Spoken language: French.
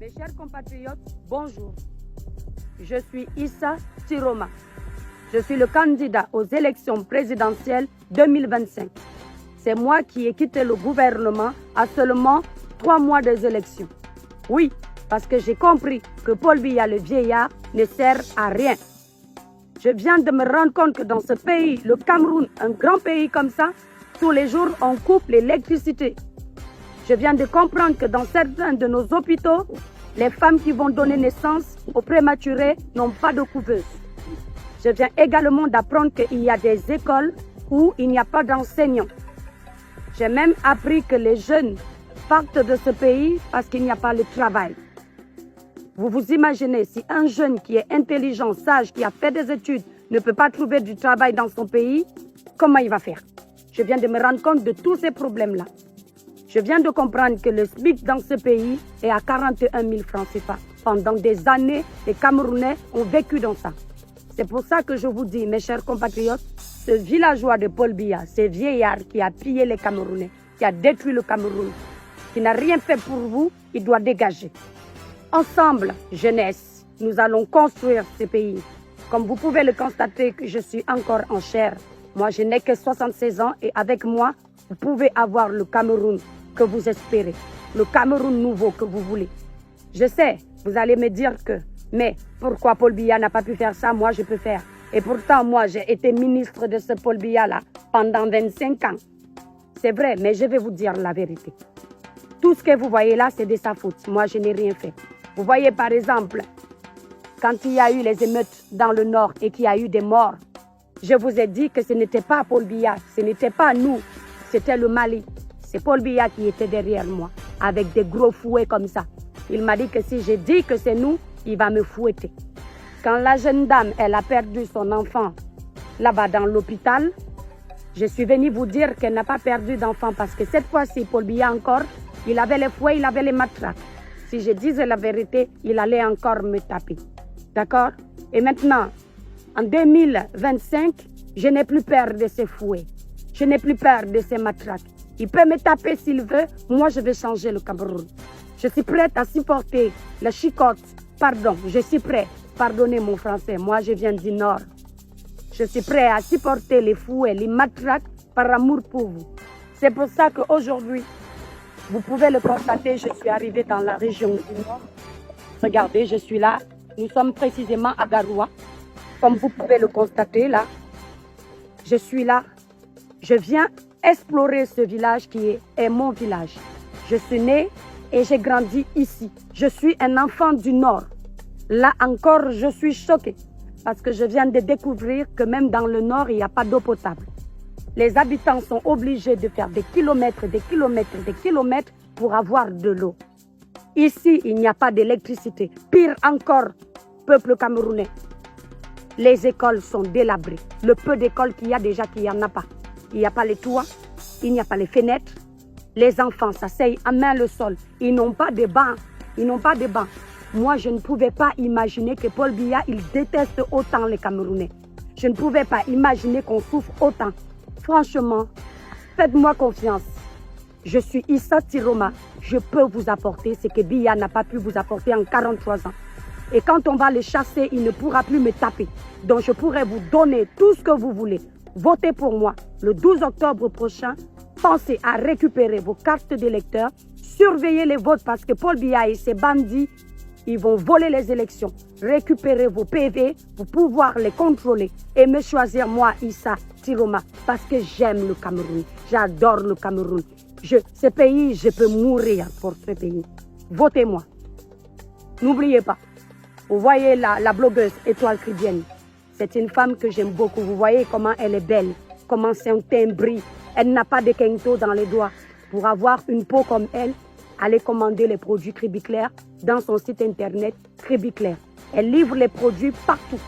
Mes chers compatriotes, bonjour. Je suis Issa Tiroma. Je suis le candidat aux élections présidentielles 2025. C'est moi qui ai quitté le gouvernement à seulement 3 mois des élections. Oui, parce que j'ai compris que Paul Biya le vieillard ne sert à rien. Je viens de me rendre compte que dans ce pays, le Cameroun, un grand pays comme ça, tous les jours on coupe l'électricité. Je viens de comprendre que dans certains de nos hôpitaux, les femmes qui vont donner naissance aux prématurés n'ont pas de couveuse. Je viens également d'apprendre qu'il y a des écoles où il n'y a pas d'enseignants. J'ai même appris que les jeunes partent de ce pays parce qu'il n'y a pas de travail. Vous vous imaginez si un jeune qui est intelligent, sage, qui a fait des études, ne peut pas trouver du travail dans son pays, comment il va faire? Je viens de me rendre compte de tous ces problèmes-là. Je viens de comprendre que le SMIC dans ce pays est à 41 000 francs CFA. Pendant des années, les Camerounais ont vécu dans ça. C'est pour ça que je vous dis, mes chers compatriotes, ce villageois de Paul Biya, ce vieillard qui a pillé les Camerounais, qui a détruit le Cameroun, qui n'a rien fait pour vous, il doit dégager. Ensemble, jeunesse, nous allons construire ce pays. Comme vous pouvez le constater que je suis encore en chair. Moi, je n'ai que 76 ans et avec moi, vous pouvez avoir le Cameroun que vous espérez, le Cameroun nouveau que vous voulez. Je sais, vous allez me dire que, mais pourquoi Paul Biya n'a pas pu faire ça, moi je peux faire. Et pourtant, moi j'ai été ministre de ce Paul Biya-là pendant 25 ans. C'est vrai, mais je vais vous dire la vérité. Tout ce que vous voyez là, c'est de sa faute. Moi, je n'ai rien fait. Vous voyez par exemple, quand il y a eu les émeutes dans le nord et qu'il y a eu des morts, je vous ai dit que ce n'était pas Paul Biya, ce n'était pas nous, c'était le Mali. C'est Paul Biya qui était derrière moi, avec des gros fouets comme ça. Il m'a dit que si je dis que c'est nous, il va me fouetter. Quand la jeune dame, elle a perdu son enfant là-bas dans l'hôpital, je suis venue vous dire qu'elle n'a pas perdu d'enfant parce que cette fois-ci, Paul Biya encore, il avait les fouets, il avait les matraques. Si je disais la vérité, il allait encore me taper. D'accord? Et maintenant, en 2025, je n'ai plus peur de ces fouets. Je n'ai plus peur de ces matraques. Il peut me taper s'il veut. Moi, je vais changer le Cameroun. Je suis prête à supporter la chicotte. Pardon, je suis prête. Pardonnez mon français. Moi, je viens du Nord. Je suis prête à supporter les fouets, les matraques par amour pour vous. C'est pour ça qu'aujourd'hui, vous pouvez le constater, je suis arrivée dans la région du Nord. Regardez, je suis là. Nous sommes précisément à Garoua. Comme vous pouvez le constater là, je suis là. Je viens explorer ce village qui est mon village. Je suis née et j'ai grandi ici. Je suis un enfant du Nord. Là encore, je suis choquée parce que je viens de découvrir que même dans le Nord, il n'y a pas d'eau potable. Les habitants sont obligés de faire des kilomètres, des kilomètres, des kilomètres pour avoir de l'eau. Ici, il n'y a pas d'électricité. Pire encore, peuple camerounais. Les écoles sont délabrées. Le peu d'écoles qu'il y a déjà, qu'il n'y en a pas. Il n'y a pas les toits, il n'y a pas les fenêtres. Les enfants s'asseyent à main le sol. Ils n'ont pas de bancs. Ils n'ont pas de bancs. Moi, je ne pouvais pas imaginer que Paul Biya, il déteste autant les Camerounais. Je ne pouvais pas imaginer qu'on souffre autant. Franchement, faites-moi confiance. Je suis Issa Tiroma. Je peux vous apporter ce que Biya n'a pas pu vous apporter en 43 ans. Et quand on va le chasser, il ne pourra plus me taper. Donc, je pourrai vous donner tout ce que vous voulez. Votez pour moi le 12 octobre prochain. Pensez à récupérer vos cartes d'électeurs. Surveillez les votes parce que Paul Biya et ses bandits, ils vont voler les élections. Récupérez vos PV pour pouvoir les contrôler et me choisir moi, Issa Tiroma, parce que j'aime le Cameroun. J'adore le Cameroun. Ce pays, je peux mourir pour ce pays. Votez-moi. N'oubliez pas. Vous voyez la blogueuse Étoile Cribienne. C'est une femme que j'aime beaucoup. Vous voyez comment elle est belle, comment son teint brille. Elle n'a pas de quinto dans les doigts. Pour avoir une peau comme elle, allez commander les produits Cribiclair dans son site internet Cribiclair. Elle livre les produits partout.